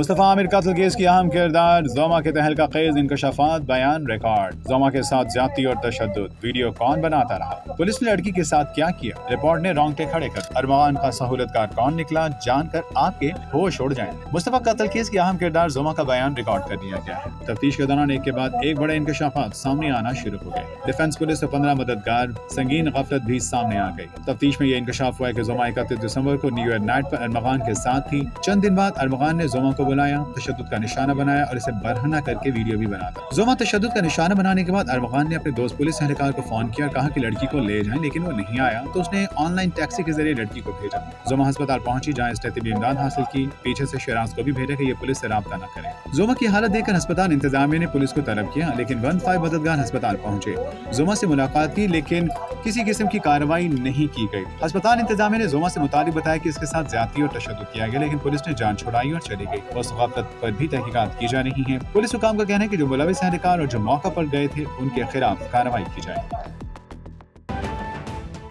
मुस्तफ़ा आमिर कत्ल केस की अहम किरदार जोमा के तहलका खेज इंकशाफात बयान रिकॉर्ड। जोमा के साथ ज्यादती और तशद्दुद, वीडियो कौन बनाता रहा, पुलिस ने लड़की के साथ क्या किया, रिपोर्ट ने रोंगटे खड़े कर अरमान का सहूलतकार कौन निकला, जानकर आपके होश उड़ जाएंगे। मुस्तफ़ा कत्ल केस की अहम किरदार जोमा का बयान रिकॉर्ड कर दिया गया है। तफ्तीश के दौरान एक के बाद एक बड़े इंकशाफात सामने आना शुरू हो गए। डिफेंस पुलिस और 15 मददगार, संगीन गफलत भी सामने आ गई। तफ्तीश में यह इंकशाफ हुआ कि जोमा 31 दिसंबर को न्यू ईयर नाइट पर अरमगान के साथ थी। चंद दिन बाद अरमगान ने जोमा को बुलाया, तशद्दुद का निशाना बनाया और इसे बरहना करके वीडियो भी बना था। जोमा तशद्दुद का निशाना बनाने के बाद अरमगान ने अपने दोस्त पुलिस एहलकार को फोन किया, कहा कि लड़की को ले जाएं, लेकिन वो नहीं आया तो उसने ऑनलाइन टैक्सी के जरिए लड़की को भेजा। जोमा अस्पताल पहुंची, जहां इस्तेतिबी इमदाद हासिल की। पीछे से शिराज को भी भेजा कि ये पुलिस से राब्ता न करे। जोमा की हालत देखकर अस्पताल इंतजामिया ने पुलिस को तलब किया, लेकिन 15 मददगार अस्पताल पहुंचे। जोमा से मुलाकात की, लेकिन किसी किस्म की कार्रवाई नहीं की गई। अस्पताल इंतजामिया ने जोमा से मुतालिब बताया कि इसके साथ ज्यादती और तशद्दुद किया गया, लेकिन पुलिस ने जान छुड़ाई और चली गई। उस गफलत पर भी तहकीकात की जा रही है। पुलिस हुकाम का कहना है कि जो मुलविस एहलकार और जो मौका पर गए थे उनके खिलाफ कार्रवाई की जाए।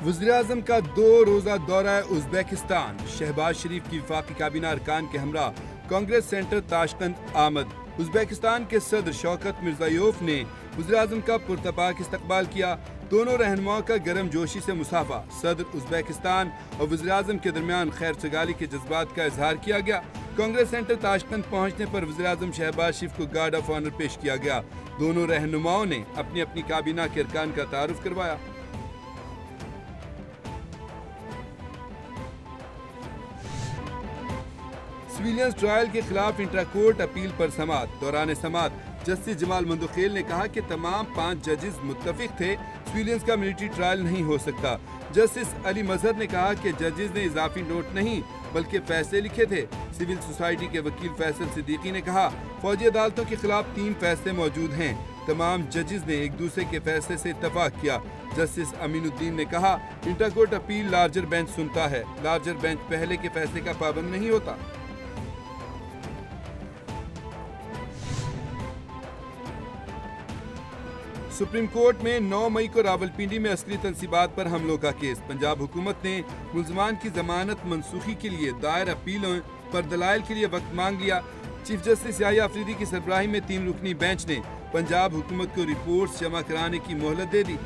वज़ीर-ए-आज़म का 2 रोजा दौरा उज़्बेकिस्तान। शहबाज शरीफ की वफाकी काबीना अरकान के हमरा कांग्रेस सेंटर ताशकंद आमद। उज़्बेकिस्तान के सदर शौकत मिर्ज़ायोफ ने वज़ीर-ए-आज़म का पुरतपाक इस्तकबाल किया। दोनों रहनुमाओं का गर्म जोशी से मुसाफा। सदर उज़्बेकिस्तान और वज़ीर-ए-आज़म के दरमियान खैर सगाली के जज्बात का इजहार किया गया। कांग्रेस सेंटर ताशकंद पहुंचने पर वज़ीर-ए-आज़म शहबाज शरीफ को गार्ड ऑफ ऑनर पेश किया गया। दोनों रहनुमाओं ने अपनी अपनी काबीना के अरकान का तारुफ करवाया। सिविलियंस ट्रायल के खिलाफ इंट्राकोर्ट अपील पर समाअत। दौरान समाअत जस्टिस जमाल मंदुखेल ने कहा कि तमाम 5 जजेस मुत्तफिक थे सिविलियंस का मिलिट्री ट्रायल नहीं हो सकता। जस्टिस अली मजहर ने कहा कि जजेस ने इजाफी नोट नहीं बल्कि फैसले लिखे थे। सिविल सोसाइटी के वकील फैसल सिद्दीकी ने कहा फौजी अदालतों के खिलाफ 3 फैसले मौजूद हैं। तमाम जजेस ने एक दूसरे के फैसले से इत्तफाक किया। जस्टिस अमीनुद्दीन ने कहा इंट्राकोर्ट अपील लार्जर बेंच सुनता है, लार्जर बेंच पहले के फैसले का पाबंद नहीं होता। सुप्रीम कोर्ट में 9 मई को रावलपिंडी में अस्करी तनसीबात पर हमलों का केस। पंजाब हुकूमत ने मुल्ज़मान की जमानत मनसूखी के लिए दायर अपीलों पर दलाइल के लिए वक्त मांग लिया। चीफ जस्टिस याहिया अफरीदी की सरबराही में 3 रुकनी बेंच ने पंजाब हुकूमत को रिपोर्ट्स जमा कराने की मोहलत दे दी।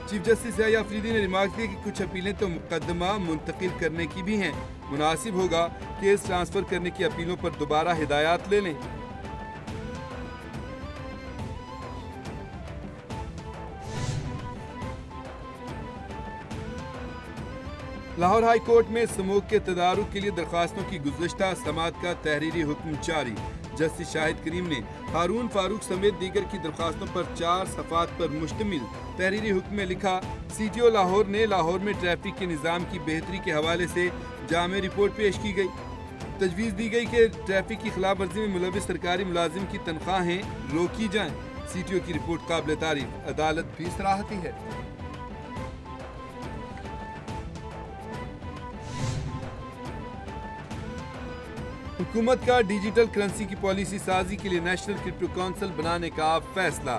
चीफ जस्टिस याहिया अफरीदी ने रिमार्क दिया कि कुछ अपीलें तो मुकदमा मुंतकिल करने की भी हैं। मुनासिब होगा केस ट्रांसफर करने की अपीलों पर दोबारा हिदायत ले लें। लाहौर हाई कोर्ट में स्मोक के तदारुक के लिए दरखास्तों की गुज़श्ता समाअत का तहरीरी हुक्म जारी। जस्टिस शाहिद करीम ने हारून फारूक समेत दीगर की दरखास्तों पर 4 सफ़ात पर मुश्तमिल तहरीरी हुक्म में लिखा, CTO लाहौर ने लाहौर में ट्रैफिक के निज़ाम की बेहतरी के हवाले से जामे रिपोर्ट पेश की गई। तजवीज़ दी गई कि ट्रैफिक की खिलाफ वर्जी में मुलविस सरकारी मुलाजिम की तनख्वाहें रोकी जाएं। CTO की रिपोर्ट काबिल तारीफ, अदालत भी सराहती है। हुकूमत का डिजिटल करेंसी की पॉलिसी साजी के लिए नेशनल क्रिप्टो काउंसिल बनाने का फैसला।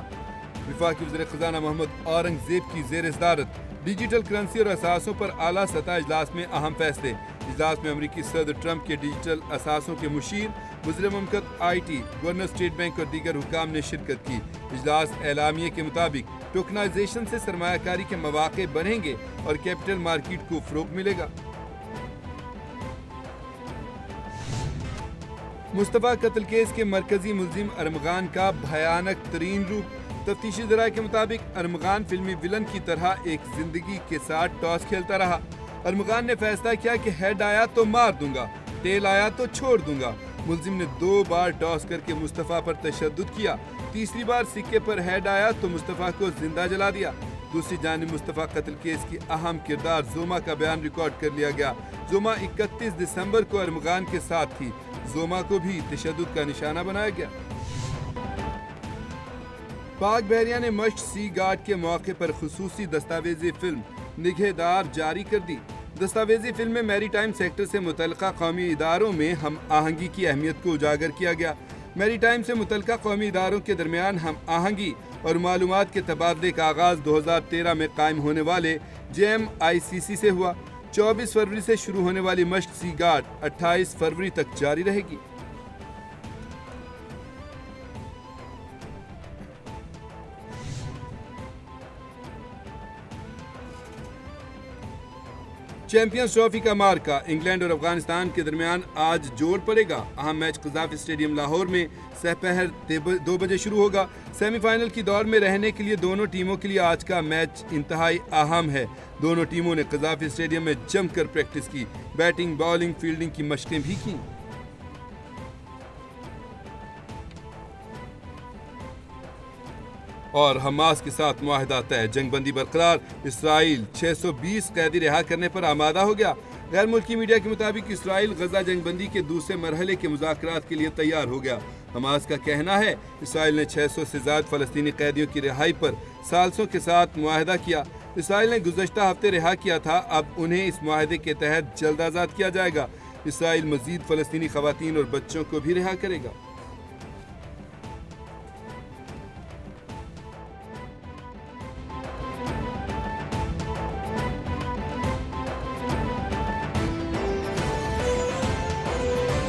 वफाकी वज़ीर ख़ज़ाना मोहम्मद औरंगज़ेब की ज़ेर सदारत डिजिटल करेंसी और असासों पर आला सतह इजलास में अहम फैसले। इजलास में अमरीकी सदर ट्रंप के डिजिटल असासों के मुशीर, वज़ीर ममलकत IT, गवर्नर स्टेट बैंक और दीगर हुकाम ने शिरकत की। इजलास एलामिये के मुताबिक टोकनाइजेशन से सरमायाकारी के मौक़े बढ़ेंगे और कैपिटल मार्केट को फ़रोग़ मिलेगा। मुस्तफ़ा कत्ल केस के मरकजी मुलजिम अरमगान का भयानक तरीन रूप। तफ्तीशी ज़राए के मुताबिक अरमगान फिल्मी विलन की तरह एक जिंदगी के साथ टॉस खेलता रहा। अरमगान ने फैसला किया कि हेड आया तो मार दूंगा, टेल आया तो छोड़ दूंगा। मुलजिम ने 2 बार टॉस करके मुस्तफ़ा पर तशद्दुद किया। तीसरी बार सिक्के पर हेड आया तो मुस्तफ़ा को जिंदा जला दिया। दूसरी जानिब मुस्तफ़ा कत्ल केस की अहम किरदार जोमा का बयान रिकॉर्ड कर लिया गया। जोमा 31 दिसंबर को अरमगान के साथ थी। जोमा को भी तशद्दुद का निशाना बनाया गया। पाक बहरिया ने मस्ट सी गार्ड के मौके पर खुसूसी दस्तावेजी फिल्म निगहदार जारी कर दी। दस्तावेजी फिल्म में मैरी टाइम सेक्टर से मुतल्लिका कौमी इदारों में हम आहंगी की अहमियत को उजागर किया गया। मैरी टाइम से मुतल्लिका कौमी इदारों के दरमियान हम आहंगी और मालूमात के तबादले का आगाज 2013 में कायम होने वाले JMICC से हुआ। 24 फरवरी से शुरू होने वाली मश्क सी गार्ड 28 फरवरी तक जारी रहेगी। चैंपियंस ट्रॉफी का मार्का इंग्लैंड और अफगानिस्तान के दरमियान आज जोर पड़ेगा। अहम मैच कज़ाफ़ी स्टेडियम लाहौर में सहपहर 2 बजे शुरू होगा। सेमीफाइनल की दौर में रहने के लिए दोनों टीमों के लिए आज का मैच इंतहाई अहम है। दोनों टीमों ने कज़ाफ़ी स्टेडियम में जमकर प्रैक्टिस की, बैटिंग, बॉलिंग, फील्डिंग की मशकें भी की। और हमास के साथ मुआहदा तय, जंगबंदी बरकरार। इसराइल 620 कैदी रिहा करने पर आमादा हो गया। गैर मुल्की मीडिया के मुताबिक इसराइल गजा जंगबंदी के दूसरे मरहले के मुज़ाकरात के लिए तैयार हो गया। हमास का कहना है इसराइल ने 600 से ज़्यादा फ़लस्तीनी कैदियों की रिहाई पर साल्सों के साथ मुआहदा किया। इसराइल ने गुज़श्ता हफ्ते रिहा किया था, अब उन्हें इस मुआहदे के तहत जल्द आज़ाद किया जाएगा। इसराइल मज़ीद फ़लस्तीनी ख़वातीन और बच्चों को भी रिहा करेगा।